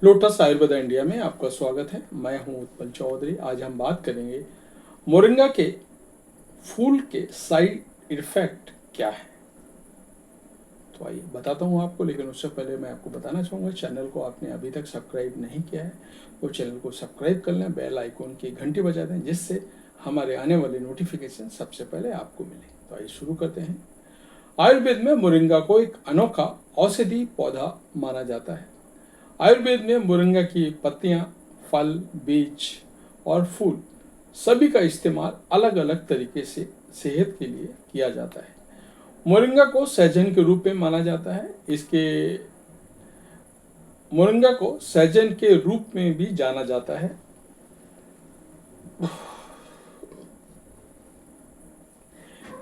Lotus Ayurveda India में आपका स्वागत है। मैं हूं उत्पल चौधरी। आज हम बात करेंगे मोरिंगा के फूल के साइड इफेक्ट क्या है। तो आइए बताता हूं आपको, लेकिन उससे पहले मैं आपको बताना चाहूँगा, चैनल को आपने अभी तक सब्सक्राइब नहीं किया है तो चैनल को सब्सक्राइब कर लें, बेल आइकॉन की घंटी बजा दें, जिससे हमारे आने वाले नोटिफिकेशन सबसे पहले आपको मिले। तो आइए शुरू करते हैं। आयुर्वेद में मोरिंगा को एक अनोखा औषधि पौधा माना जाता है। आयुर्वेद में मोरिंगा की पत्तियां, फल, बीज और फूल सभी का इस्तेमाल अलग अलग तरीके से सेहत के लिए किया जाता है। मोरिंगा को सहजन के रूप में माना जाता है। मोरिंगा को सहजन के रूप में भी जाना जाता है।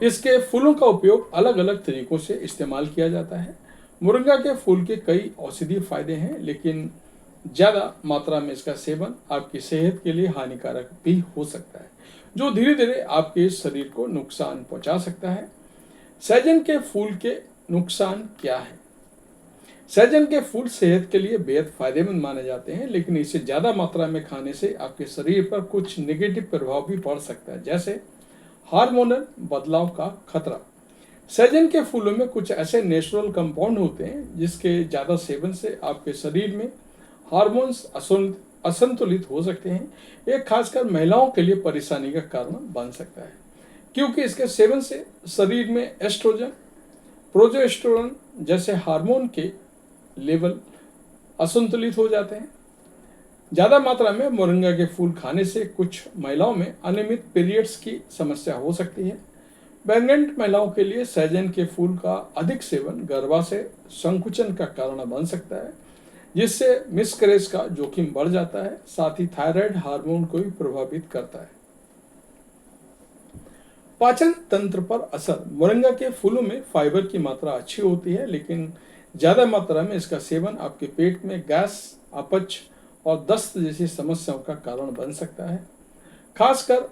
इसके फूलों का उपयोग अलग अलग तरीकों से इस्तेमाल किया जाता है। मोरिंगा के फूल के कई औषधीय फायदे हैं, लेकिन ज़्यादा मात्रा में इसका सेवन आपकी सेहत के लिए हानिकारक भी हो सकता है, जो धीरे धीरे आपके शरीर को नुकसान पहुंचा सकता है। सहजन के फूल के नुकसान क्या है? सहजन के फूल सेहत के लिए बेहद फायदेमंद माने जाते हैं, लेकिन इसे ज़्यादा मात्रा में खाने से आपके शरीर पर कुछ नेगेटिव प्रभाव भी पड़ सकता है, जैसे हार्मोनल बदलाव का खतरा। सहजन के फूलों में कुछ ऐसे नेचुरल कंपाउंड होते हैं जिसके ज़्यादा सेवन से आपके शरीर में हार्मोन्स असंतुलित हो सकते हैं। ये खासकर महिलाओं के लिए परेशानी का कारण बन सकता है, क्योंकि इसके सेवन से शरीर में एस्ट्रोजन, प्रोजेस्टेरोन जैसे हार्मोन के लेवल असंतुलित हो जाते हैं। ज़्यादा मात्रा में मोरिंगा के फूल खाने से कुछ महिलाओं में अनियमित पीरियड्स की समस्या हो सकती है। प्रेग्नेंट महिलाओं के लिए सहजन के फूल का अधिक सेवन गर्भाशय संकुचन का कारण बन सकता है, जिससे मिसकैरेज का जोखिम बढ़ जाता है। साथ ही थायराइड हार्मोन को भी प्रभावित करता है। पाचन तंत्र पर असर। मोरिंगा के फूलों में फाइबर की मात्रा अच्छी होती है, लेकिन ज़्यादा मात्रा में इसका सेवन आपके पेट में गैस, अपच और दस्त जैसी समस्याओं का कारण बन सकता है। खासकर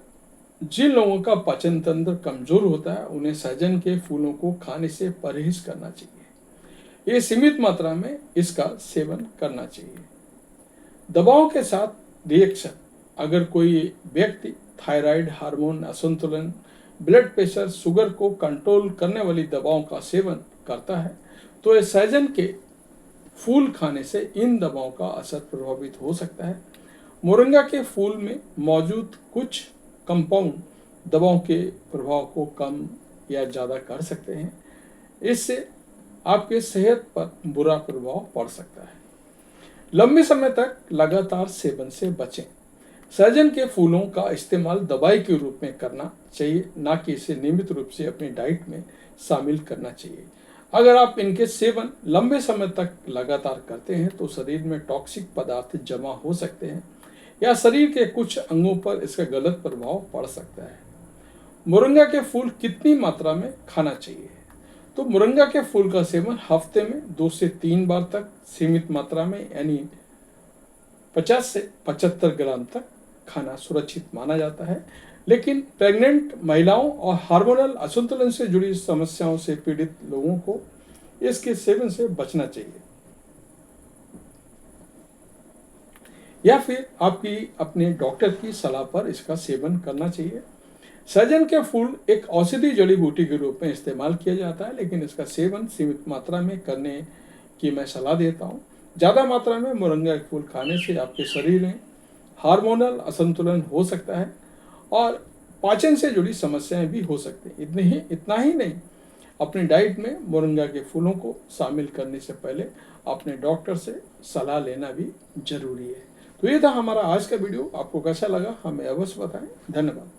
जिन लोगों का पाचन तंत्र कमजोर होता है, उन्हें सहजन के फूलों को खाने से परहेज करना चाहिए। ये सीमित मात्रा में इसका सेवन करना चाहिए। दवाओं के साथ रिएक्शन। अगर कोई व्यक्ति थायराइड हार्मोन असंतुलन, ब्लड प्रेशर, शुगर को कंट्रोल करने वाली दवाओं का सेवन करता है, तो ये सहजन के फूल खाने से इन दवाओं का असर प्रभावित हो सकता है। मोरिंगा के फूल में मौजूद कुछ कंपाउंड दवाओं के प्रभाव को कम या ज़्यादा कर सकते हैं। इससे आपके सेहत पर बुरा प्रभाव पड़ सकता है। लंबे समय तक लगातार सेवन से बचें। सहजन के फूलों का इस्तेमाल दवाई के रूप में करना चाहिए, ना कि इसे नियमित रूप से अपनी डाइट में शामिल करना चाहिए। अगर आप इनके सेवन लंबे समय तक लगातार करते हैं तो शरीर में टॉक्सिक पदार्थ जमा हो सकते हैं या शरीर के कुछ अंगों पर इसका गलत प्रभाव पड़ सकता है। मोरिंगा के फूल कितनी मात्रा में खाना चाहिए? तो मोरिंगा के फूल का सेवन हफ्ते में 2 से 3 बार तक सीमित मात्रा में, यानी 50 से 75 ग्राम तक खाना सुरक्षित माना जाता है। लेकिन प्रेग्नेंट महिलाओं और हार्मोनल असंतुलन से जुड़ी समस्याओं से पीड़ित लोगों को इसके सेवन से बचना चाहिए, या फिर आपकी अपने डॉक्टर की सलाह पर इसका सेवन करना चाहिए। सहजन के फूल एक औषधि जड़ी बूटी के रूप में इस्तेमाल किया जाता है, लेकिन इसका सेवन सीमित मात्रा में करने की मैं सलाह देता हूँ। ज़्यादा मात्रा में मोरिंगा के फूल खाने से आपके शरीर में हार्मोनल असंतुलन हो सकता है और पाचन से जुड़ी समस्याएं भी हो सकती हैं। इतना ही नहीं, अपनी डाइट में मोरिंगा के फूलों को शामिल करने से पहले अपने डॉक्टर से सलाह लेना भी जरूरी है। तो ये था हमारा आज का वीडियो। आपको कैसा लगा हमें अवश्य बताएं। धन्यवाद।